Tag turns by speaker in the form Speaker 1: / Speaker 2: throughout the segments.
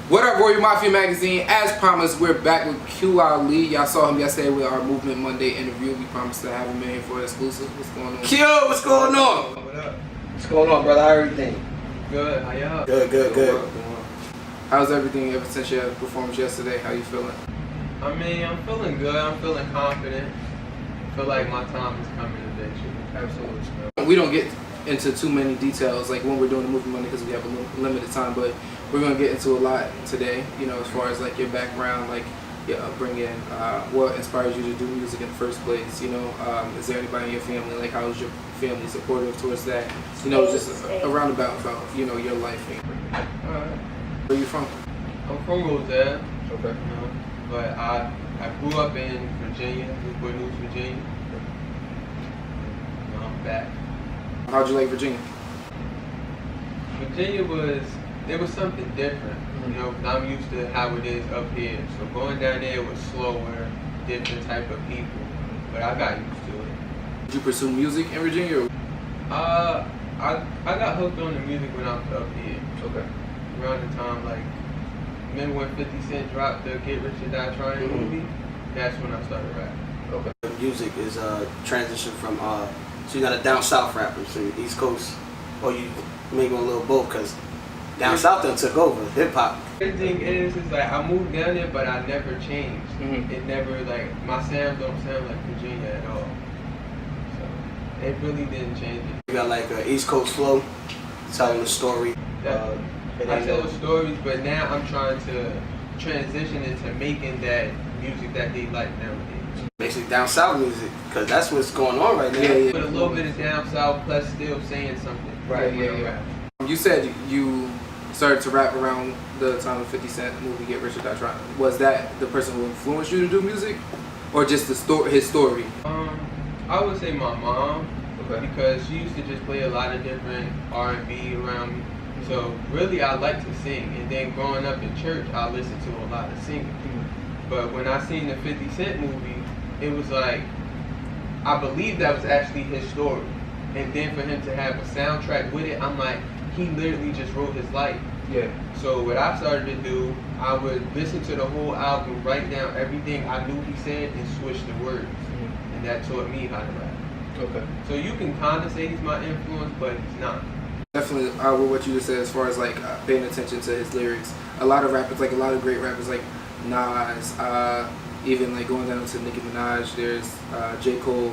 Speaker 1: What up, Royal Mafia Magazine? As promised, we're back with Q Ali. Y'all saw him yesterday with our Movement Monday interview. We promised to have him in here for an exclusive. What's going on?
Speaker 2: Q, what's going on?
Speaker 3: What up?
Speaker 2: What's going on, brother? How everything?
Speaker 3: Good. How y'all?
Speaker 2: Good.
Speaker 1: How's everything ever since your performance yesterday? How you feeling?
Speaker 3: I mean, I'm feeling good. I'm feeling confident. I feel like my time is coming eventually. Absolutely.
Speaker 1: We don't get into too many details like when we're doing the Movement Monday because we have a limited time, but we're going to get into a lot today, you know, as far as like your background, like your upbringing, what inspires you to do music in the first place, you know, is there anybody in your family, like how is your family supportive towards that, you know, just a roundabout about, you know, your life.
Speaker 3: Alright.
Speaker 1: Where you from?
Speaker 3: I'm from Roselle.
Speaker 1: Okay.
Speaker 3: But I grew up in Virginia, Newport News, Virginia. Now I'm back.
Speaker 1: How'd you like Virginia?
Speaker 3: Virginia was something different, you know, 'cause I'm used to how it is up here. So going down there was slower, different type of people, but I got used to it.
Speaker 1: Did you pursue music in Virginia? Or?
Speaker 3: I got hooked on the music when I was up here.
Speaker 1: Okay.
Speaker 3: Around the time, like, remember when 50 Cent dropped the Get Rich or Die Trying movie? That's when I started rapping.
Speaker 1: Okay.
Speaker 2: Music is transition from so you're not a down south rapper, so you're East Coast, or you maybe a little both, because down south then took over hip hop.
Speaker 3: The thing is like I moved down there, but I never changed.
Speaker 1: Mm-hmm.
Speaker 3: It never, like, my sound don't sound like Virginia at all. So it really didn't change it.
Speaker 2: You got like an East Coast flow, telling the story.
Speaker 3: I tell stories, but now I'm trying to transition into making that music that they like nowadays.
Speaker 2: Basically down south music, because that's what's going on right now.
Speaker 1: Yeah.
Speaker 3: With a little bit of down south, plus still saying something.
Speaker 1: Right, yeah. You said you started to rap around the time of 50 Cent movie Get Rich or Die Trying. Was that the person who influenced you to do music, or just his story?
Speaker 3: I would say my mom,
Speaker 1: Okay.
Speaker 3: because she used to just play a lot of different R&B around me. So really, I like to sing, and then growing up in church, I listened to a lot of singing. But when I seen the 50 Cent movie, it was like, I believe that was actually his story. And then for him to have a soundtrack with it, I'm like, he literally just wrote his life.
Speaker 1: Yeah.
Speaker 3: So what I started to do, I would listen to the whole album, write down everything I knew he said, and switch the words. And that taught me how to rap.
Speaker 1: Okay.
Speaker 3: So you can kind of say he's my influence, but he's not.
Speaker 1: Definitely, with what you just said, as far as like paying attention to his lyrics, a lot of rappers, like a lot of great rappers, like Nas, even like going down to Nicki Minaj, there's J. Cole.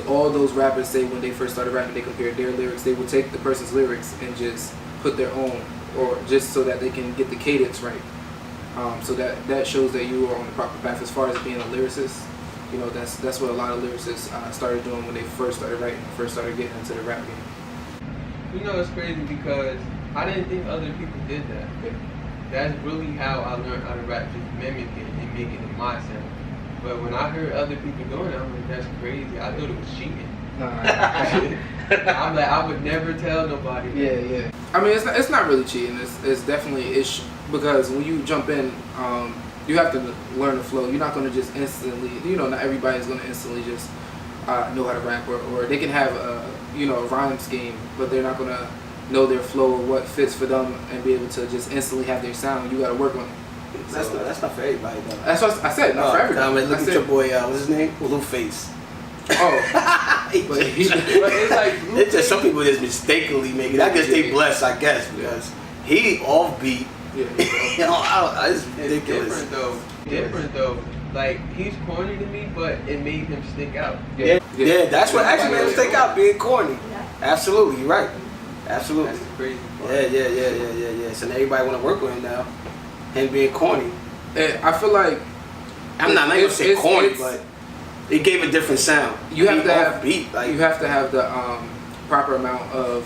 Speaker 1: All those rappers say when they first started rapping, they compared their lyrics. They would take the person's lyrics and just put their own, or just so that they can get the cadence right. So that shows that you are on the proper path as far as being a lyricist. You know, that's what a lot of lyricists started doing when they first started writing, first started getting into the rap game.
Speaker 3: You know, it's crazy because I didn't think other people did that. That's really how I learned how to rap, just mimic it and make it in my sound. But when I heard other people doing it, I'm like, that's crazy. I thought it was cheating. I'm like, I would never tell nobody.
Speaker 1: Yeah. I mean, it's not really cheating. It's definitely because when you jump in, you have to learn the flow. You're not going to just instantly, you know, not everybody's going to instantly just know how to rap, or they can have a rhyme scheme, but they're not going to know their flow or what fits for them and be able to just instantly have their sound. You got to work on it.
Speaker 2: That's not for everybody though.
Speaker 1: That's what I said, not for everybody.
Speaker 2: Look at your boy, what's his name? Blueface.
Speaker 1: Oh. but
Speaker 3: it's like
Speaker 2: it's just some people just mistakenly make it. I guess they blessed, because he offbeat.
Speaker 1: Yeah.
Speaker 2: You know, it's ridiculous.
Speaker 3: Different though. Like, he's corny to me, but it made him stick out.
Speaker 2: Yeah, that's what actually made him stick out, being corny. Absolutely, you're right. Absolutely.
Speaker 3: That's crazy.
Speaker 2: Yeah. So now everybody want to work with him now. Him being corny.
Speaker 1: I feel like
Speaker 2: I'm not gonna say corny, but it gave a different sound.
Speaker 1: You have to have
Speaker 2: beat. Like,
Speaker 1: you have to have the proper amount of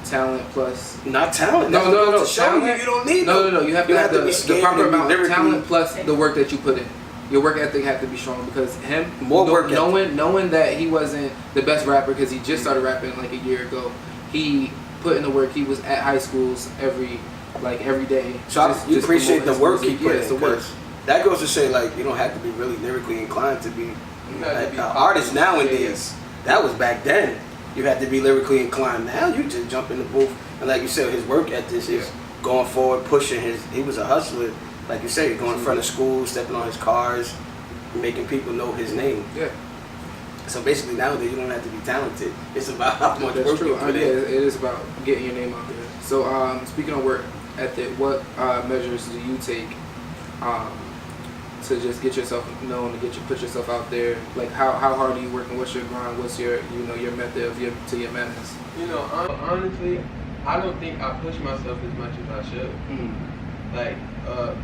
Speaker 1: talent plus.
Speaker 2: Not talent.
Speaker 1: No.
Speaker 2: Talent, you don't need.
Speaker 1: No. You have to have the proper amount of talent plus
Speaker 2: like,
Speaker 1: the work that you put in. Your work ethic had to be strong, because knowing that he wasn't the best rapper because he just started rapping like a year ago. He put in the work. He was at high schools every day.
Speaker 2: So you appreciate the work he put in.
Speaker 1: The work.
Speaker 2: That goes to say, like, you don't have to be really lyrically inclined to be an artist nowadays. That was back then. You had to be lyrically inclined. Now you just jump in the booth, and like you said, his work ethic going forward, pushing he was a hustler, like you say, going in front of schools, stepping on his cars, making people know his name.
Speaker 1: Yeah.
Speaker 2: So basically nowadays you don't have to be talented. It's about how much
Speaker 1: That's
Speaker 2: work
Speaker 1: true.
Speaker 2: you put in.
Speaker 1: It is about getting your name out there. So speaking of work ethic, what measures do you take to just get yourself known, to put yourself out there? Like how hard are you working? What's your grind? What's your your method of to your madness?
Speaker 3: Honestly, I don't think I push myself as much as I should.
Speaker 1: Mm-hmm.
Speaker 3: Like,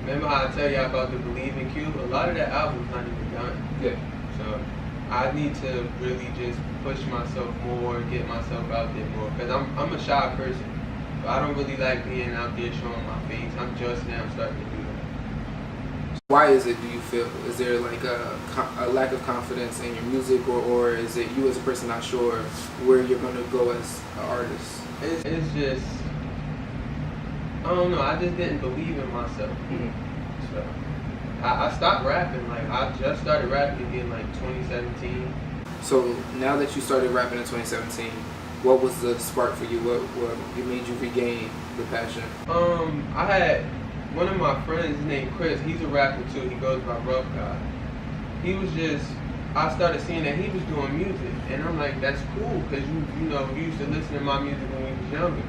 Speaker 3: remember how I tell you about the Believe in Cube? A lot of that album's not even done.
Speaker 1: Yeah.
Speaker 3: So I need to really just push myself more, get myself out there more, because I'm a shy person. So I don't really like being out there showing my face. I'm just now starting to do that.
Speaker 1: Why is it, do you feel? Is there like a lack of confidence in your music, or is it you as a person not sure where you're going to go as an artist?
Speaker 3: It's just, I don't know, I just didn't believe in myself.
Speaker 1: Mm-hmm.
Speaker 3: So I stopped rapping. Like, I just started rapping again like 2017.
Speaker 1: So now that you started rapping in 2017, what was the spark for you? What made you regain the passion?
Speaker 3: I had one of my friends named Chris. He's a rapper too. He goes by Rough Guy. He was just, I started seeing that he was doing music, and I'm like, that's cool, because you used to listen to my music when we was younger,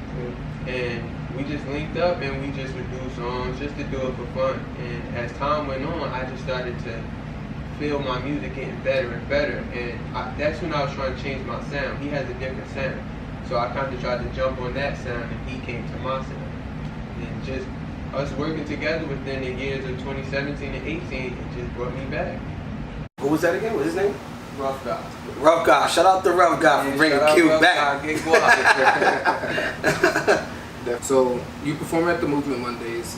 Speaker 3: and we just linked up and we just would do songs just to do it for fun. And as time went on, I just started to feel my music getting better and better, and that's when I was trying to change my sound. He has a different sound, so I kind of tried to jump on that sound, and he came to my sound. And just us working together within the years of 2017 and 18, it just brought me back.
Speaker 2: Who was that again? What's his name?
Speaker 3: Rough Guy.
Speaker 2: Rough Guy. Shout out to Rough Guy for bringing Q back.
Speaker 1: So you perform at the Movement Mondays.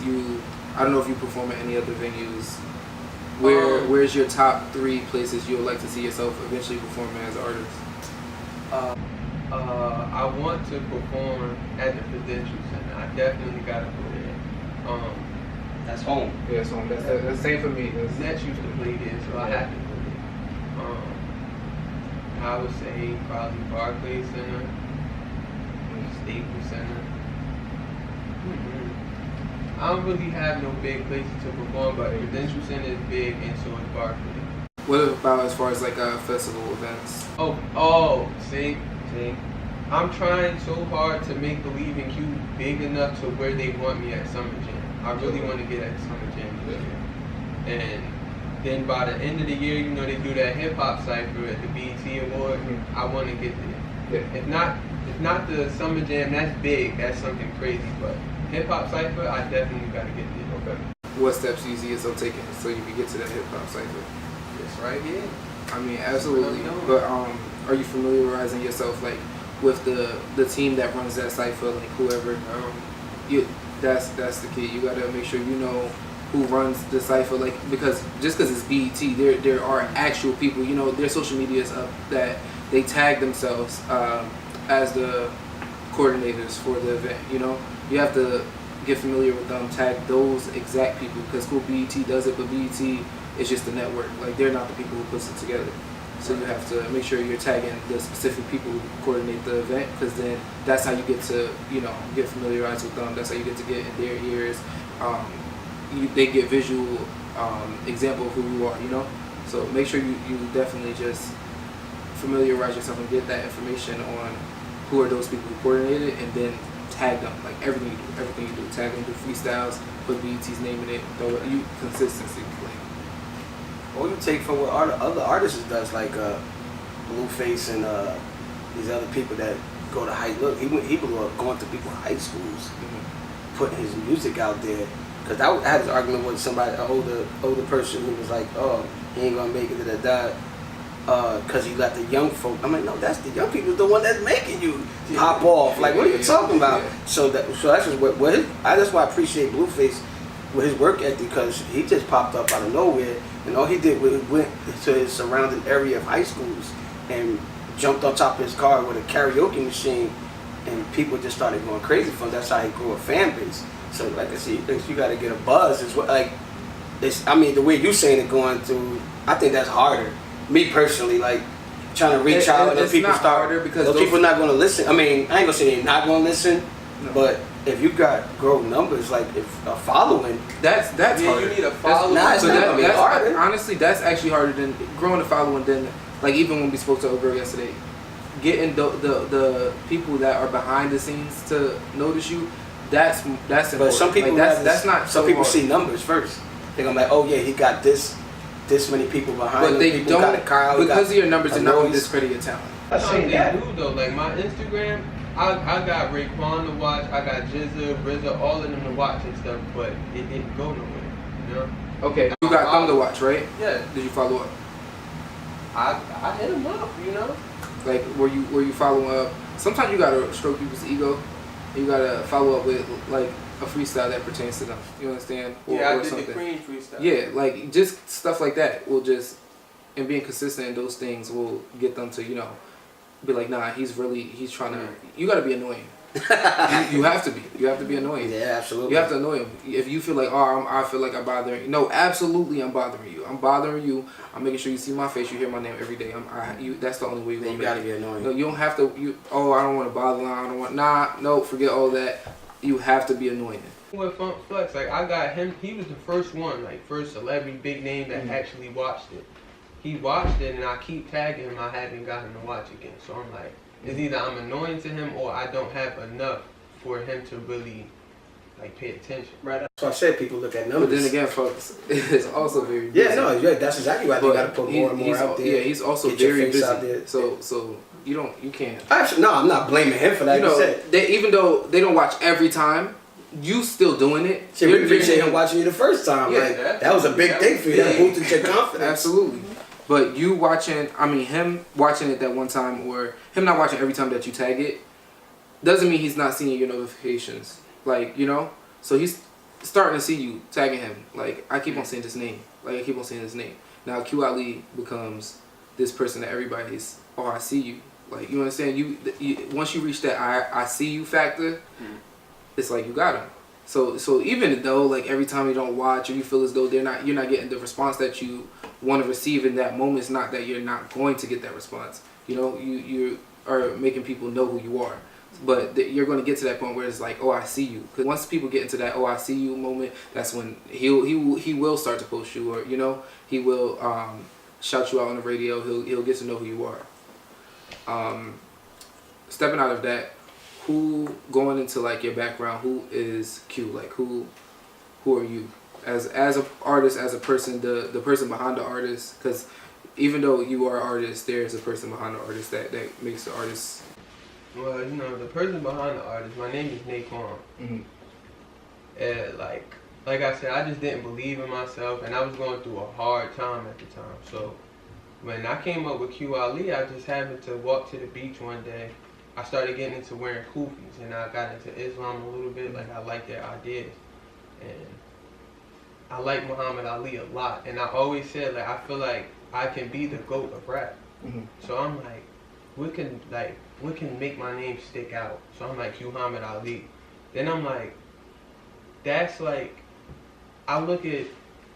Speaker 1: I don't know if you perform at any other venues. Where's your top 3 places you would like to see yourself eventually performing as an artist?
Speaker 3: I want to perform at the Prudential Center. I definitely gotta go there.
Speaker 2: That's home.
Speaker 1: Yeah, it's home. That's the same for me.
Speaker 3: Nets used to play there, so I have to go there. I would say probably Barclays Center, Staples Center. I don't really have no big places to perform, but Prudential Center is big, and so is Barclays.
Speaker 1: What about as far as like festival events?
Speaker 3: See, I'm trying so hard to make Believe in Q big enough to where they want me at Summer Jam. I really want to get at Summer Jam this year. And then by the end of the year, they do that hip hop cypher at the BET Award. I want to get there.
Speaker 1: Yeah.
Speaker 3: If not the Summer Jam, that's big. That's something crazy. But hip hop cypher, I definitely got to get there.
Speaker 1: Okay. What steps do you see yourself taking so you can get to that hip hop cypher?
Speaker 3: It's right here.
Speaker 1: I mean, absolutely. But are you familiarizing yourself like with the team that runs that cypher, like whoever? That's the key. You gotta make sure you know who runs the cypher, like, because just because it's BET, there are actual people. Their social media is up that they tag themselves as the coordinators for the event. You have to get familiar with them, tag those exact people, because BET does it, but BET is just the network. Like, they're not the people who puts it together. So you have to make sure you're tagging the specific people who coordinate the event, because then that's how you get to, get familiarized with them. That's how you get to get in their ears. They get visual example of who you are, So make sure you definitely just familiarize yourself and get that information on who are those people who coordinate it, and then tag them, like everything you do. Tag them, do freestyles, put BET's name in it, consistency.
Speaker 2: Or you take from what other artists does, like Blueface and these other people that go to high. Look, he blew up going to people's high schools, putting his music out there. Cause I had this argument with somebody, an older person, who was like, "Oh, he ain't gonna make it to the die, cause he let the young folk." I'm like, "No, that's the young people, the one that's making you pop off. Like, what are you talking about?" So that's just that's why I appreciate Blueface with his work ethic, because he just popped up out of nowhere, and all he did was went to his surrounding area of high schools and jumped on top of his car with a karaoke machine, and people just started going crazy for him. That's how he grew a fan base. So, like I said, you got to get a buzz. Is what, like, the way you saying it going through, I think that's harder. Me personally, like, trying to reach out and people start,
Speaker 1: harder because
Speaker 2: those people not going to listen. I mean, I ain't going to say they're not going to listen,
Speaker 1: no.
Speaker 2: but if you got grow numbers, like if a following,
Speaker 1: That's
Speaker 3: Yeah,
Speaker 1: harder.
Speaker 3: you need a following.
Speaker 2: Nah, it's
Speaker 1: So
Speaker 2: not
Speaker 1: that,
Speaker 2: gonna be
Speaker 1: that's
Speaker 2: harder.
Speaker 1: honestly, that's actually harder than growing a following than like even when we spoke to a girl yesterday, getting the people that are behind the scenes to notice you. That's important.
Speaker 2: But some people
Speaker 1: like, that's not
Speaker 2: some
Speaker 1: so
Speaker 2: people
Speaker 1: hard.
Speaker 2: see numbers first. They're gonna be like, oh yeah, he got this many people behind
Speaker 1: But
Speaker 2: him.
Speaker 1: they
Speaker 2: People got a
Speaker 1: don't
Speaker 2: crowd,
Speaker 1: because of your numbers.
Speaker 2: a
Speaker 1: They're not gonna
Speaker 2: noise.
Speaker 1: discredit your talent.
Speaker 2: I
Speaker 3: Some
Speaker 2: seen
Speaker 3: they
Speaker 2: that.
Speaker 3: do though. Like my Instagram, I got Raekwon to watch, I got Jizza, RZA, all of them to watch and stuff, but it didn't go nowhere. You know?
Speaker 1: Okay, you got them to watch, right?
Speaker 3: Yeah.
Speaker 1: Did you follow up?
Speaker 3: I hit them up, you know?
Speaker 1: Like, were you following up? Sometimes you gotta stroke people's ego. You gotta follow up with like a freestyle that pertains to them. You understand?
Speaker 3: Yeah, I
Speaker 1: or
Speaker 3: did
Speaker 1: something.
Speaker 3: the Cream freestyle.
Speaker 1: Yeah, like just stuff like that will just, and being consistent in those things will get them to, be like, nah, he's trying to. You gotta be annoying. you have to be. You have to be annoying.
Speaker 2: Yeah, absolutely.
Speaker 1: You have to annoy him. If you feel like, oh, I feel like I'm bothering you. No, absolutely, I'm bothering you. I'm bothering you. I'm making sure you see my face. You hear my name every day. That's the only way you're
Speaker 2: Then
Speaker 1: gonna
Speaker 2: you gotta
Speaker 1: make
Speaker 2: be
Speaker 1: it.
Speaker 2: annoying.
Speaker 1: No, you don't have to. I don't want to bother. I don't want. Nah, no, forget all that. You have to be annoying.
Speaker 3: With Funk Flex, like I got him. He was the first one, like first celebrity, big name that actually watched it. He watched it, and I keep tagging him. I haven't got him to watch again. So I'm like, it's either I'm annoying to him or I don't have enough for him to really like pay attention.
Speaker 2: Right. So I said people look at numbers.
Speaker 1: But then again, folks, it's also very busy.
Speaker 2: yeah, no, yeah, that's exactly why you gotta put more and more out there.
Speaker 1: Yeah, he's also
Speaker 2: Get your
Speaker 1: very
Speaker 2: face
Speaker 1: busy.
Speaker 2: out there.
Speaker 1: So you can't.
Speaker 2: Actually, no, I'm not blaming him for that.
Speaker 1: You
Speaker 2: You
Speaker 1: know,
Speaker 2: said.
Speaker 1: even though they don't watch every time, you still doing it.
Speaker 2: Shit, we
Speaker 1: You're
Speaker 2: appreciate
Speaker 1: doing
Speaker 2: him
Speaker 1: it.
Speaker 2: watching you the first time.
Speaker 1: Yeah,
Speaker 2: like, that was a big thing for you. That
Speaker 1: big.
Speaker 2: boosted your confidence.
Speaker 1: Absolutely. But you watching, him watching it that one time or him not watching every time that you tag it, doesn't mean he's not seeing your notifications. Like, so he's starting to see you tagging him. Like, I keep on saying his name. Now, Q Ali becomes this person that everybody's, oh, I see you. Like, you understand? You once you reach that I see you factor, it's like you got him. So even though like every time you don't watch or you feel as though you're not getting the response that you want to receive in that moment, it's not that you're not going to get that response. You are making people know who you are. But you're going to get to that point where it's like, oh, I see you. Because once people get into that, oh, I see you moment, that's when he will start to post you, or he will shout you out on the radio. He'll get to know who you are. Stepping out of that, who going into like your background? Who is Q? Like who are you as an artist, as a person, the person behind the artist? Because even though you are an artist, there is a person behind the artist that makes the artist.
Speaker 3: Well, the person behind the artist, my name is Naquan.
Speaker 1: Mm-hmm.
Speaker 3: And like I said, I just didn't believe in myself, and I was going through a hard time at the time. So when I came up with Q Ali, I just happened to walk to the beach one day. I started getting into wearing kufis, and I got into Islam a little bit. Like, I like their ideas, and I like Muhammad Ali a lot. And I always said, like, I feel like I can be the GOAT of rap.
Speaker 1: Mm-hmm.
Speaker 3: So I'm like, what can make my name stick out? So I'm like, Muhammad Ali. Then I'm like, that's like, I look at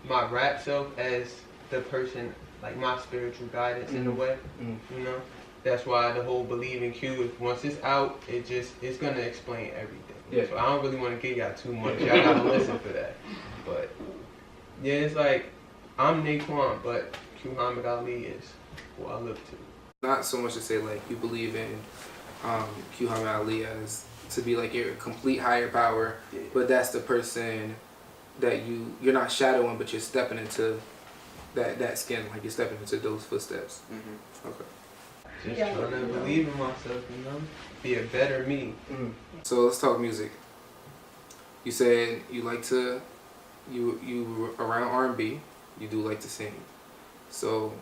Speaker 3: my rap self as the person, like my spiritual guidance in a way, That's why the whole believe in Q is once it's out, it's gonna explain everything.
Speaker 1: Yeah.
Speaker 3: So I don't really want to give y'all too much. Y'all gotta listen for that. But yeah, it's like I'm Naquan, but Q Muhammad Ali is who I look to.
Speaker 1: Not so much to say like you believe in Q Muhammad Ali as to be like your complete higher power, but that's the person that you're not shadowing, but you're stepping into that skin, like you're stepping into those footsteps. Mm-hmm. Okay.
Speaker 3: Just trying to believe in myself, be a better me.
Speaker 1: Mm-hmm. So let's talk music. You said you like to, you around R&B, you do like to sing. So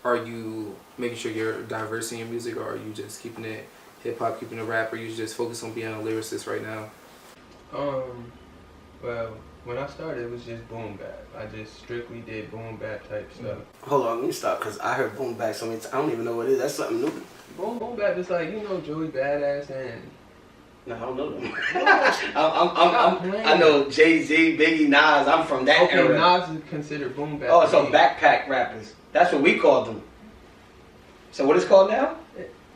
Speaker 1: are you making sure you're diverse in your music, or are you just keeping it hip hop, keeping it rap, or you just focus on being a lyricist right now?
Speaker 3: Well, when I started, it was just boom bap. I just strictly did boom bap type stuff.
Speaker 2: Hold on, let me stop, because I heard boom bap so many times. I don't even know what it is. That's something new.
Speaker 3: Boom bap is like, Joey Badass and...
Speaker 2: No, I don't know them. I know Jay-Z, Biggie, Nas. I'm from that era.
Speaker 3: Nas is considered boom bap.
Speaker 2: Oh, so backpack rappers. That's what we called them. So what is it called now?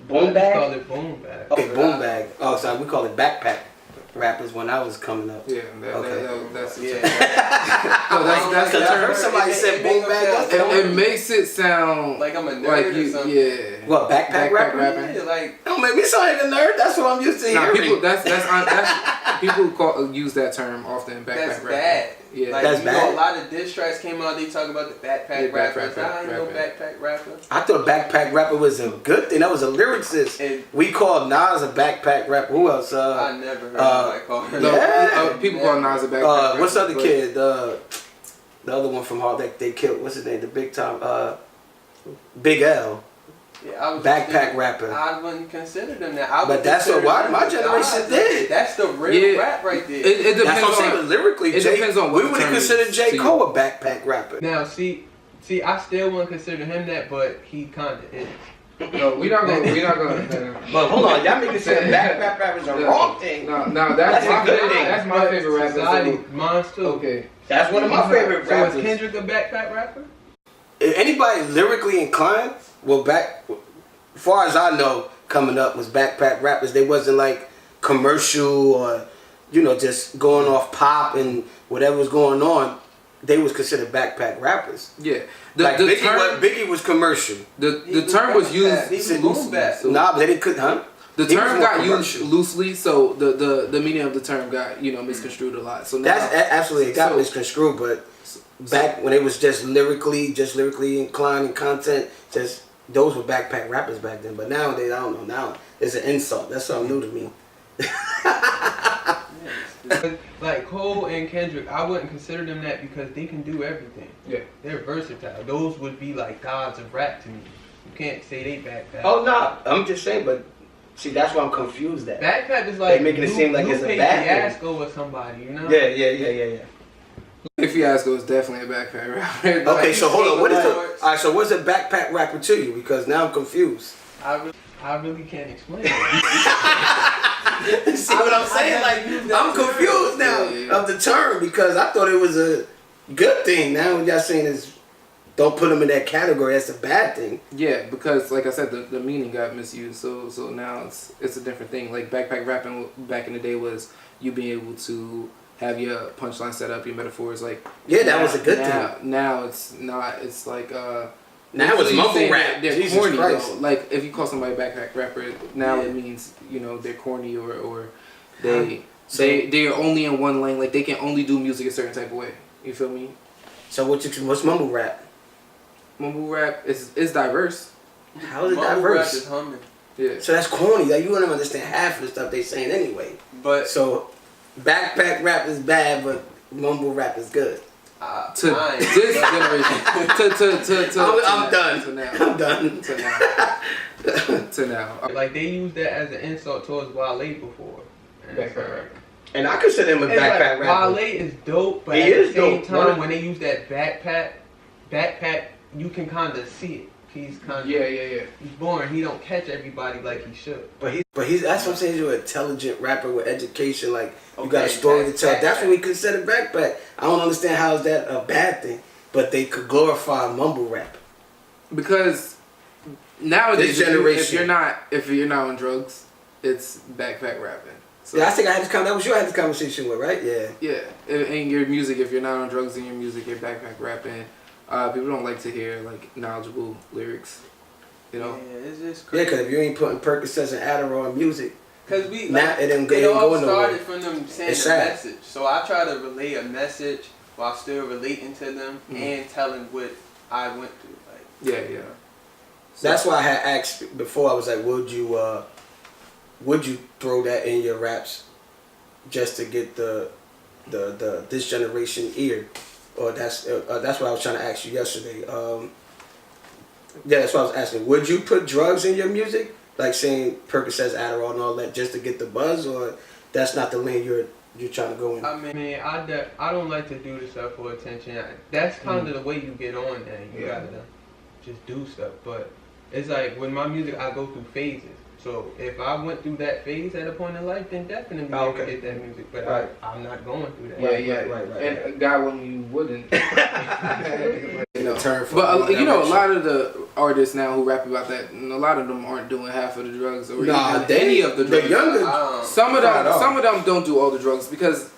Speaker 2: Boom
Speaker 3: I
Speaker 2: bag?
Speaker 3: call it boom bap.
Speaker 2: Okay, boom bag. Oh, so we call it backpack. rappers when I was coming up.
Speaker 1: Yeah, that's
Speaker 2: yeah.
Speaker 1: that's the
Speaker 2: I
Speaker 1: term.
Speaker 2: heard somebody said boom bag.
Speaker 1: It makes it sound
Speaker 3: like I'm a nerd
Speaker 1: like
Speaker 3: or something.
Speaker 1: Yeah.
Speaker 2: What, backpack rapping?
Speaker 3: Yeah, like
Speaker 2: Don't make me sound like a nerd. That's what I'm used to hearing.
Speaker 1: People, that's people use that term often. Backpack
Speaker 3: that's
Speaker 1: rapping.
Speaker 3: bad.
Speaker 1: Yeah,
Speaker 3: like,
Speaker 2: that's
Speaker 3: you
Speaker 2: bad.
Speaker 3: know, a lot of diss tracks came out. They talk about the backpack rappers. I ain't no backpack rapper.
Speaker 2: I thought backpack rapper was a good thing. That was a lyricist.
Speaker 3: And
Speaker 2: we called Nas a backpack rapper. Who else?
Speaker 3: I never heard nobody call him.
Speaker 2: Yeah.
Speaker 1: People call Nas a backpack rapper.
Speaker 2: What's the other kid? The other one from Hard they killed. What's his name? The big time. Big L.
Speaker 3: Yeah, I was
Speaker 2: backpack rapper.
Speaker 3: I wouldn't consider them that.
Speaker 2: But that's what my generation did.
Speaker 3: That's the real rap right there.
Speaker 1: It depends
Speaker 2: that's what I'm saying. But lyrically,
Speaker 1: depends on what
Speaker 2: we would have considered J. Cole a backpack rapper.
Speaker 3: Now, see, I still wouldn't consider him that, but he kind of is.
Speaker 1: No, we're not gonna.
Speaker 2: But hold on, y'all make it say backpack rapper is a wrong thing.
Speaker 1: No, that's my
Speaker 2: a good thing.
Speaker 1: That's my favorite rapper.
Speaker 3: Mine's too.
Speaker 1: Okay,
Speaker 2: that's one of my favorite rappers.
Speaker 3: So is Kendrick a backpack rapper?
Speaker 2: If anybody lyrically inclined, well, as far as I know, coming up was backpack rappers. They wasn't like commercial or, just going off pop and whatever was going on. They was considered backpack rappers.
Speaker 1: Yeah.
Speaker 2: Biggie was commercial.
Speaker 1: The term was used
Speaker 3: loosely.
Speaker 1: So
Speaker 2: nah, but they didn't huh?
Speaker 1: The term got used loosely, so the meaning of the term got misconstrued a lot. So now,
Speaker 2: that's absolutely it got misconstrued, but back when it was just lyrically inclined in content, just those were backpack rappers back then. But nowadays, I don't know. Now it's an insult. That's something new to me.
Speaker 3: Like Cole and Kendrick, I wouldn't consider them that because they can do everything.
Speaker 1: Yeah,
Speaker 3: they're versatile. Those would be like gods of rap to me. You can't say they backpack.
Speaker 2: Oh no, I'm just saying, but see, that's why I'm confused. That
Speaker 3: backpack is like
Speaker 2: they making it seem like it's a bad thing.
Speaker 3: Fiasco or somebody,
Speaker 2: Yeah.
Speaker 1: Lupe Fiasco is definitely a backpack rapper.
Speaker 2: Okay, so hold on. Alright, so what's a backpack rapper to you? Because now I'm confused.
Speaker 3: I really can't explain it.
Speaker 2: See what I'm saying? I'm confused now of the term because I thought it was a good thing. Now what y'all saying is don't put them in that category. That's a bad thing.
Speaker 1: Yeah, because like I said, the meaning got misused. So now it's a different thing. Like backpack rapping back in the day was you being able to have your punchline set up, your metaphors. Like
Speaker 2: that was a good thing.
Speaker 1: Now it's not. It's like
Speaker 2: now it's mumble rap.
Speaker 1: They're
Speaker 2: Jesus
Speaker 1: corny
Speaker 2: Christ.
Speaker 1: though. Like if you call somebody a backpack rapper, now it means they're corny or they're only in one lane. Like they can only do music a certain type of way. You feel me?
Speaker 2: So what's mumble rap?
Speaker 1: Mumble rap is diverse.
Speaker 2: How is it
Speaker 3: mumble
Speaker 2: diverse?
Speaker 3: Rap is humming.
Speaker 1: Yeah.
Speaker 2: So that's corny. Like you wouldn't understand half of the stuff they saying anyway.
Speaker 3: But
Speaker 2: so backpack rap is bad, but mumble rap is good.
Speaker 1: To this generation,
Speaker 2: I'm done. I'm done.
Speaker 1: To now.
Speaker 3: Like they used that as an insult towards Wale before.
Speaker 2: And I consider him a backpack rapper.
Speaker 3: Wale is dope, but
Speaker 2: he
Speaker 3: at the same
Speaker 2: dope.
Speaker 3: time, when they use that backpack, you can kind of see it. He's kind of He's boring. He don't catch everybody like he should.
Speaker 2: But he's that's what I'm saying. You're an intelligent rapper with education. Like you got a story to tell. That's what we consider backpack. I don't understand how is that a bad thing. But they could glorify mumble rap
Speaker 1: because nowadays,
Speaker 2: this generation,
Speaker 1: if you're not on drugs, it's backpack rapping. So,
Speaker 2: I think I had this that was you I had this conversation with, right? Yeah.
Speaker 1: Yeah. In your music, if you're not on drugs in your music, you're backpack rapping. People don't like to hear like knowledgeable lyrics,
Speaker 3: Yeah, it's just crazy.
Speaker 2: Yeah, because if you ain't putting Percocets and Adderall in music,
Speaker 3: because it
Speaker 2: go
Speaker 3: all started from them saying a message. So I try to relay a message while still relating to them and telling what I went through. Like
Speaker 1: yeah.
Speaker 2: So that's why I had asked before. I was like, would you throw that in your raps just to get the this generation ear? Or that's what I was trying to ask you yesterday. That's what I was asking. Would you put drugs in your music, like saying Percocets, Adderall, and all that, just to get the buzz, or that's not the lane you're trying to go in?
Speaker 3: I mean, I don't like to do this stuff for attention. That's kind of the way you get on, and you gotta just do stuff. But it's like with my music, I go through phases. So if I went through that phase at a point in life, then definitely I would get that music. But I'm not going through that.
Speaker 1: Right. And God willing, you wouldn't.
Speaker 2: Turn
Speaker 1: but a lot of the artists now who rap about that, and a lot of them aren't doing half of the drugs or
Speaker 2: Nah,
Speaker 1: even any of the drugs.
Speaker 2: The younger,
Speaker 1: Some of them don't do all the drugs because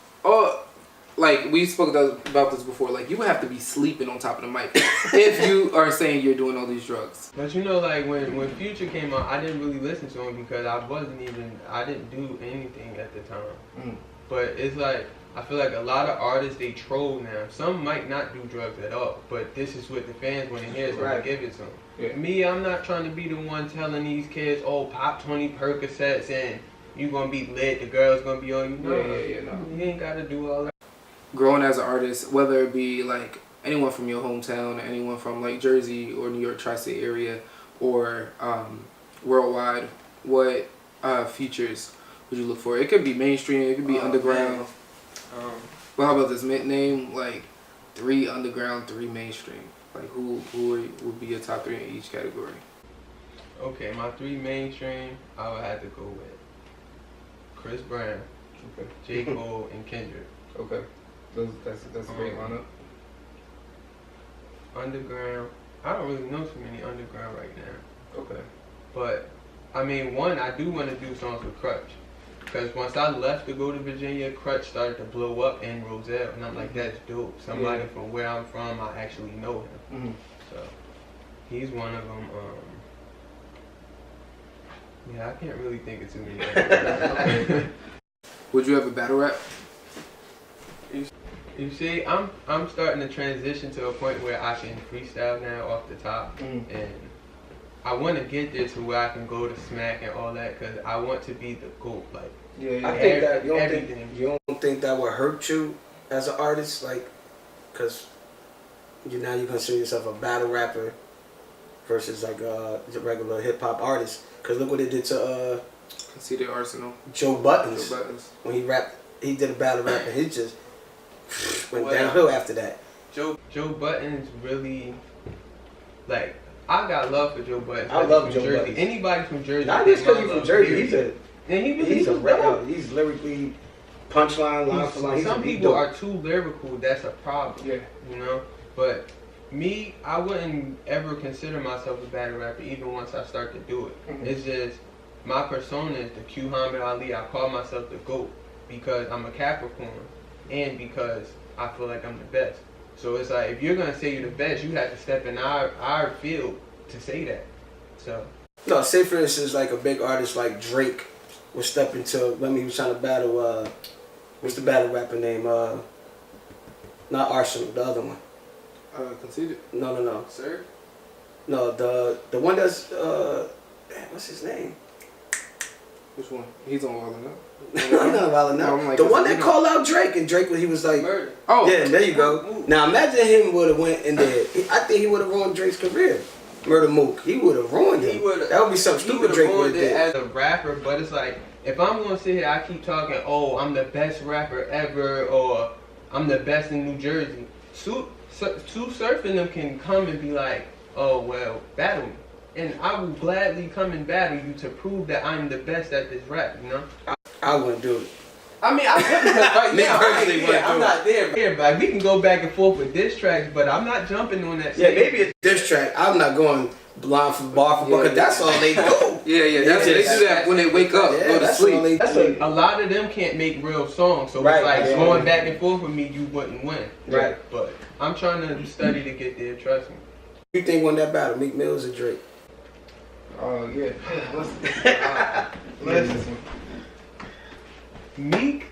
Speaker 1: like we spoke about this before. Like you would have to be sleeping on top of the mic if you are saying you're doing all these drugs.
Speaker 3: But you know, like when Future came out, I didn't really listen to him because I didn't do anything at the time. But it's like, I feel like a lot of artists, they troll now. Some might not do drugs at all, but this is what the fans want to hear, so I give it to them.
Speaker 1: Yeah.
Speaker 3: Me, I'm not trying to be the one telling these kids, oh, pop 20 Percocets and you gonna be lit, the girl's gonna be on you. No,
Speaker 1: No.
Speaker 3: You ain't gotta do all that.
Speaker 1: Growing as an artist, whether it be like anyone from your hometown, anyone from like Jersey or New York tri-state area, or worldwide, what features would you look for? It could be mainstream, it could be underground. Well, how about this? Name like 3 underground, 3 mainstream. Like who would be your top 3 in each category?
Speaker 3: Okay, my 3 mainstream, I would have to go with Chris Brown,
Speaker 1: Okay.
Speaker 3: J. Cole, and Kendrick.
Speaker 1: Okay. That's a great lineup.
Speaker 3: Underground, I don't really know too many underground right now.
Speaker 1: Okay.
Speaker 3: But, I mean, one, I do want to do songs with Crutch. Because once I left to go to Virginia, Crutch started to blow up in Roselle. And I'm like, that's dope. Somebody from where I'm from, I actually know him. So, he's one of them. Yeah, I can't really think of too many.
Speaker 1: Would you ever battle rap?
Speaker 3: You see, I'm starting to transition to a point where I can freestyle now off the top. And I want to get there to where I can go to smack and all that because I want to be the GOAT. Like,
Speaker 2: I think that you don't think that would hurt you as an artist, like, because you consider yourself a battle rapper versus like a regular hip hop artist. Because look what it did to
Speaker 1: Conceited Arsenal.
Speaker 2: Joe Buttons.
Speaker 1: Joe Buttons.
Speaker 2: When he rapped, he did a battle rap and he just went downhill after that.
Speaker 3: Joe Buttons really, like, I got love for Joe Buttons.
Speaker 2: I love Joe
Speaker 3: Jersey.
Speaker 2: Buttons.
Speaker 3: Anybody from Jersey.
Speaker 2: Not just because he's from Jersey.
Speaker 3: He's a
Speaker 2: rapper. He's lyrically punchline, line for line.
Speaker 3: Some people are too lyrical. That's a problem.
Speaker 1: Yeah.
Speaker 3: You know? But me, I wouldn't ever consider myself a battle rapper even once I start to do it. It's just, my persona is the Q Muhammad Ali. I call myself the GOAT because I'm a Capricorn and because I feel like I'm the best. So it's like, if you're going to say you're the best, you have to step in our field to say that. So.
Speaker 2: No, say for instance, like a big artist like Drake would step into, he was trying to battle, what's the battle rapper name? Not Arsenal, the other one.
Speaker 1: Conceited?
Speaker 2: No.
Speaker 1: Sir?
Speaker 2: No, the one that's, what's his name?
Speaker 1: Which one? He's on Wild 'N Out.
Speaker 2: He's not Wild 'N Out.
Speaker 1: Like,
Speaker 2: the one that called out Drake, and Drake, he was like,
Speaker 3: Murder.
Speaker 1: Oh.
Speaker 2: yeah, there you go. Now imagine him would have went in there. I think he would have ruined Drake's career. Murder Mook. He would have ruined him. That would be something stupid Drake would have did.
Speaker 3: As a rapper, but it's like, if I'm going to sit here, I keep talking, oh, I'm the best rapper ever, or I'm the best in New Jersey. Two surfing them can come and be like, oh, well, battle me. And I will gladly come and battle you to prove that I'm the best at this rap, you know?
Speaker 2: I wouldn't do it.
Speaker 3: I mean, I wouldn't, because right now, I'm not there.
Speaker 2: Yeah,
Speaker 3: like, we can go back and forth with diss tracks, but I'm not jumping on that
Speaker 2: Yeah,
Speaker 3: stage.
Speaker 2: maybe a diss track. I'm not going blind for bar for bar, because that's all they do.
Speaker 1: Yeah, they do that when they wake up, go to sleep.
Speaker 3: A lot of them can't make real songs, so it's like going back and forth with me, you wouldn't win.
Speaker 2: Right.
Speaker 3: But I'm trying to study to get there, trust me.
Speaker 2: Who you think won that battle, Meek Mills or Drake?
Speaker 1: Oh, yeah.
Speaker 3: Listen. Meek,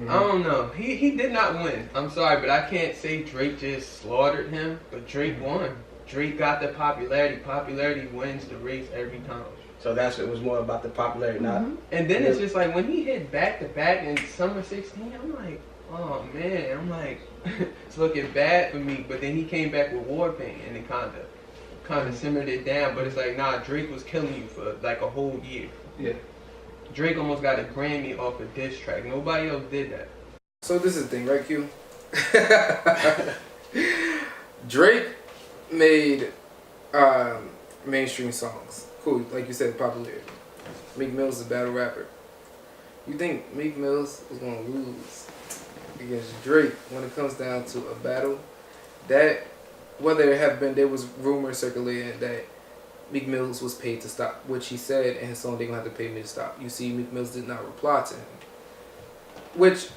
Speaker 3: I don't know. He did not win. I'm sorry, but I can't say Drake just slaughtered him, but Drake won. Drake got the popularity. Popularity wins the race every time.
Speaker 2: So it was more about the popularity, not.
Speaker 3: And then it's just like when he hit back to back in summer 16, I'm like, oh man, it's looking bad for me. But then he came back with War Paint and it kind of simmered it down. But it's like, nah, Drake was killing you for like a whole year.
Speaker 1: Yeah.
Speaker 3: Drake almost got a Grammy off a diss track. Nobody else did that.
Speaker 1: So this is the thing, right, Q? Drake made mainstream songs. Cool, like you said, popularity. Meek Mills is a battle rapper. You think Meek Mills is going to lose against Drake when it comes down to a battle? That there was rumors circulating that Meek Mills was paid to stop, which he said in his song, "They gonna have to pay me to stop." You see, Meek Mills did not reply to him, which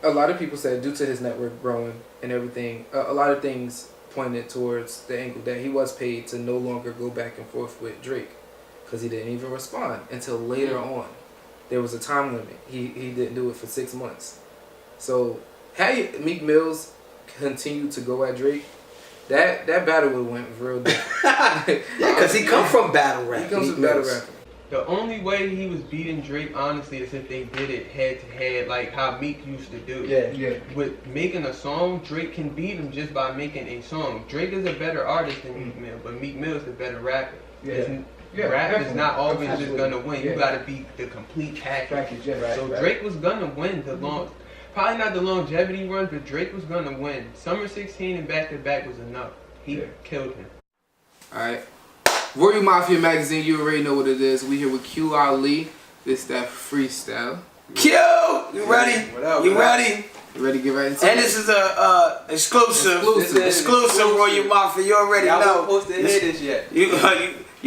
Speaker 1: a lot of people said due to his network growing and everything, a lot of things pointed towards the angle that he was paid to no longer go back and forth with Drake, because he didn't even respond until later on. There was a time limit. He didn't do it for 6 months. So had Meek Mills continued to go at Drake, that battle would have went real different.
Speaker 2: Yeah, because he come from battle rap.
Speaker 1: He comes from battle rap.
Speaker 3: The only way he was beating Drake, honestly, is if they did it head to head, like how Meek used to do.
Speaker 2: Yeah.
Speaker 3: With making a song, Drake can beat him just by making a song. Drake is a better artist than Meek Mill, but Meek Mill is the better rapper. Rap is not always just gonna win. You gotta beat the complete package. So Drake was gonna win probably not the longevity run, but Drake was gonna win. Summer 16 and back to back was enough. He killed him.
Speaker 1: All right. Royal Mafia Magazine, you already know what it is. We here with Q Ali. This that freestyle.
Speaker 2: Q, you ready?
Speaker 3: What up?
Speaker 2: You ready?
Speaker 1: You ready to get right into it?
Speaker 2: And this is a exclusive Royal Mafia. You already
Speaker 3: Y'all
Speaker 2: know.
Speaker 3: not supposed to hear this yet.
Speaker 2: You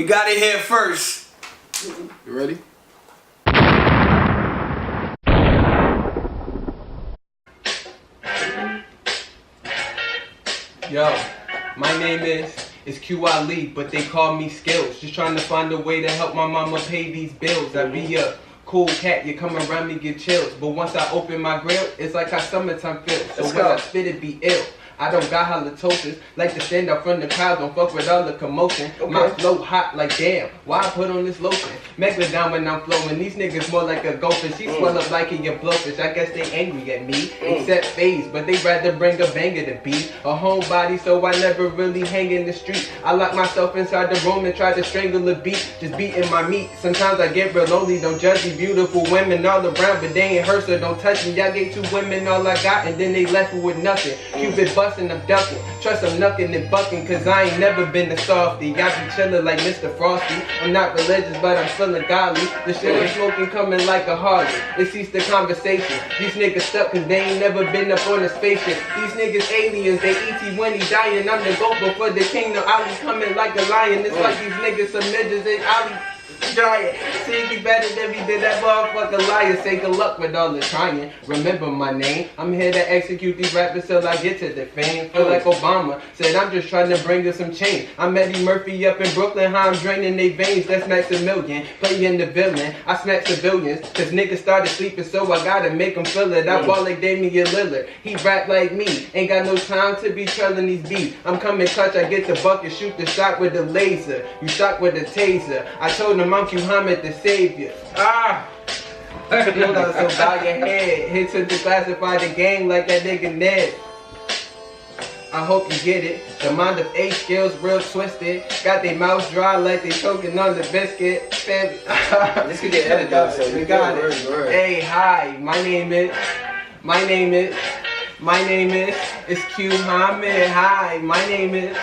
Speaker 2: got it here first.
Speaker 1: You ready?
Speaker 3: Yo, my name is Q Ali, but they call me Skills. Just trying to find a way to help my mama pay these bills. I be a cool cat, you come around me get chills. But once I open my grill, it's like how summertime feels. So when I spit it be ill. I don't got halitosis, like to stand up from the crowd, don't fuck with all the commotion. My flow hot like damn, why I put on this lotion? Make it down when I'm flowing, these niggas more like a goldfish. She swell up like a blowfish, I guess they angry at me. Except phase, but they rather bring a banger to beat. A homebody, so I never really hang in the street. I lock myself inside the room and try to strangle the beat, just beating my meat. Sometimes I get real lonely, don't judge these beautiful women all around, but they ain't hers, so don't touch me. I gave 2 women all I got, and then they left me with nothing. Cupid busting, I'm ducking. Trust I'm knucking and bucking, cause I ain't never been a softy. I be chillin' like Mr. Frosty. I'm not religious, but I'm feeling godly. The shit I'm smoking coming like a Harley. It ceased the conversation. These niggas stuck cause they ain't never been up on a spaceship. These niggas aliens, they E.T. when he dying. I'm the GOAT before the kingdom. I was coming like a lion. It's like these niggas some midgets and Ali giant. See, be better than we did that motherfucker liar. Say good luck with all the trying. Remember my name. I'm here to execute these rappers till I get to the fame. Feel like Obama said I'm just trying to bring us some change. I'm Eddie Murphy up in Brooklyn, how I'm draining they veins. That's Maximilian, playing the villain. I smack civilians, cause niggas started sleeping, so I gotta make them feel it. I ball like Damian Lillard. He rap like me, ain't got no time to be trailing these beats. I'm coming clutch, I get the bucket, shoot the shot with the laser. You shot with the taser. I told him I'm Muhammad the savior. Still not so bow your head. Hit to declassify the game like that nigga Ned. I hope you get it. The mind of 8 skills real twisted. Got they mouths dry like they choking on the biscuit.
Speaker 2: This could get edited, so
Speaker 3: we got it. Hey, hi, my name is it's Q Hamid. Hi, my name is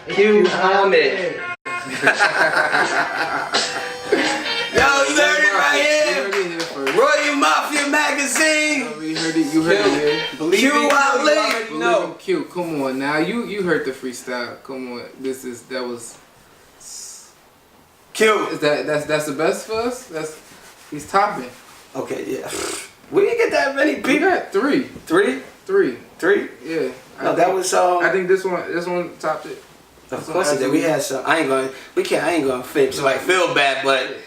Speaker 2: Q Hamid. Yo, you heard it right here. Royal Mafia Magazine.
Speaker 1: You heard it here.
Speaker 2: Believe Q Ali.
Speaker 1: No. Q, come on now. You heard the freestyle. Come on. That was
Speaker 2: Q.
Speaker 1: That's the best for us? He's topping.
Speaker 2: Okay, yeah. We didn't get that many people.
Speaker 1: We got 3.
Speaker 2: 3?
Speaker 1: 3. Yeah.
Speaker 2: No, that was
Speaker 1: I think this one topped it.
Speaker 2: Of course it did. We had some. I ain't gonna fix like feel bad, but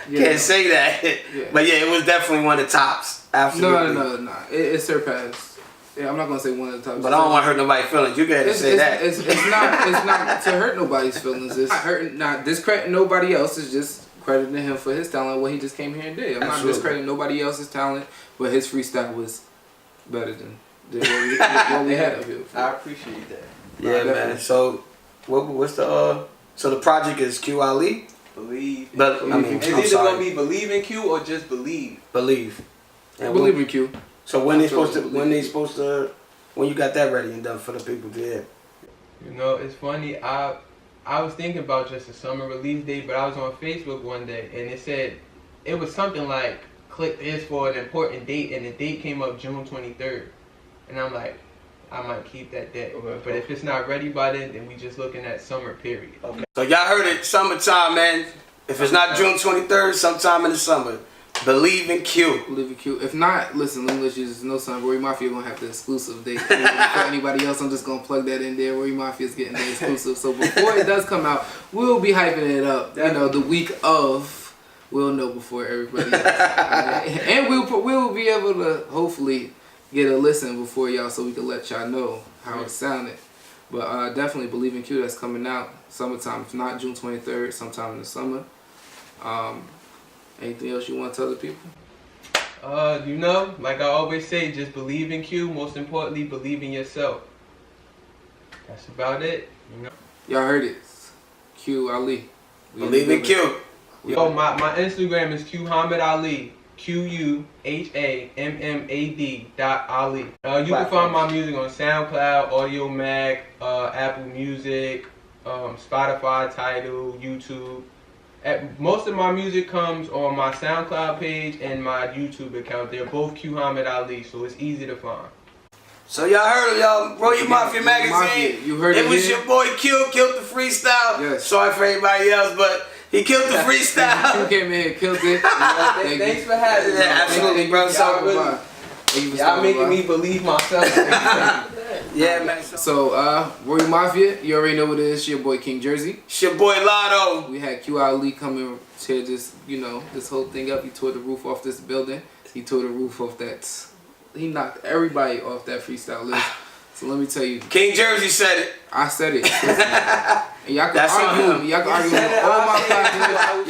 Speaker 2: can't say that. Yeah. But yeah, it was definitely one of the tops. Absolutely.
Speaker 1: No. It surpassed. Yeah, I'm not gonna say one of the tops.
Speaker 2: But I don't want to hurt nobody's feelings. You gotta say that.
Speaker 1: It's not to hurt nobody's feelings. It's not discrediting nobody else. It's just crediting him for his talent. What he just came here and did. I'm not discrediting nobody else's talent, but his freestyle was better than what we had up here.
Speaker 3: I appreciate that.
Speaker 2: Yeah, man. So, what's the so the project is Q Ali?
Speaker 3: Believe.
Speaker 2: But I mean,
Speaker 3: it's either gonna be Believe in Q or just Believe.
Speaker 2: Believe.
Speaker 1: And Believe in Q.
Speaker 2: So when they supposed to? When you got that ready and done for the people to hear?
Speaker 3: You know, it's funny. I was thinking about just a summer release date, but I was on Facebook one day and it said it was something like clicked this for an important date, and the date came up June 23rd, and I'm like, I might keep that day.
Speaker 1: Okay.
Speaker 3: But if it's not ready by then we just looking at summer period.
Speaker 2: Okay. So y'all heard it, summertime, man. If it's not June 23rd, sometime in the summer. Believe in Q.
Speaker 1: Believe in Q. If not, listen, let me let you just know something. Rory Mafia gonna have the exclusive date. For anybody else, I'm just gonna plug that in there. Rory Mafia's getting the exclusive. So before it does come out, we'll be hyping it up. You know, the week of, we'll know before everybody else. And we'll be able to hopefully get a listen before y'all, so we can let y'all know how it sounded. But definitely Believe in Q. That's coming out summertime. If not June 23rd, sometime in the summer. Anything else you want to tell the people?
Speaker 3: You know, like I always say, just believe in Q. Most importantly, believe in yourself. That's about it. You know.
Speaker 1: Y'all heard it. Q Ali.
Speaker 2: Believe in Q.
Speaker 3: Yo, my Instagram is QHammad Ali. QUHAMMAD.Ali. You can find my music on SoundCloud, Audio Mac, Apple Music, Spotify, Tidal, YouTube. Most of my music comes on my SoundCloud page and my YouTube account. They're both QHammad Ali, so it's easy to find.
Speaker 2: So y'all heard it, y'all. Roll Mafia Magazine.
Speaker 1: You heard it.
Speaker 2: It was your boy Q, killed the freestyle.
Speaker 1: Yes.
Speaker 2: Sorry for everybody else, but he killed the freestyle.
Speaker 1: You came in here, killed it.
Speaker 3: Thanks for having me.
Speaker 2: Yeah, absolutely, bro. So
Speaker 3: y'all making me believe myself.
Speaker 2: yeah, man.
Speaker 1: So, Rory Mafia, you already know what it is. Your boy King Jersey.
Speaker 2: It's your boy Lotto.
Speaker 1: We had Q Ali come and tear this, you know, this whole thing up. He tore the roof off this building. He tore the roof off that. He knocked everybody off that freestyle list. So let me tell you.
Speaker 2: King Jersey said it.
Speaker 1: I said it. And y'all can argue with me. Y'all can argue with me on all my platforms.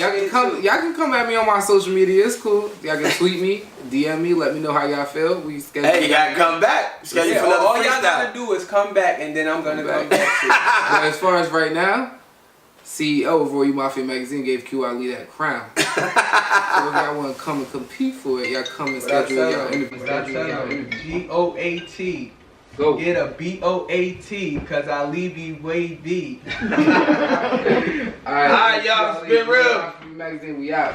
Speaker 1: Y'all can come at me on my social media. It's cool. Y'all can tweet me, DM me, let me know how y'all feel. We schedule.
Speaker 2: Hey, you gotta come back. Schedule for another
Speaker 3: all
Speaker 2: freestyle.
Speaker 3: y'all gotta do is come back, and then I'm gonna come back too.
Speaker 1: But as far as right now, CEO of Rory Mafia Magazine gave Q Ali that crown. So if y'all want to come and compete for it, y'all come and schedule y'all interview.
Speaker 3: GOAT.
Speaker 1: Go.
Speaker 3: Get a BOAT, cause Ali be wavy.
Speaker 2: Alright, y'all, it's been real.
Speaker 1: Mafia Magazine, we out.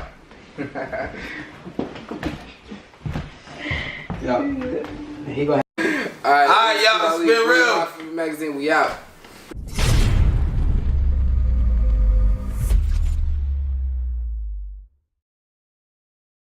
Speaker 2: Yo.
Speaker 1: Alright,
Speaker 2: y'all, it's been real.
Speaker 1: Mafia Magazine, we out.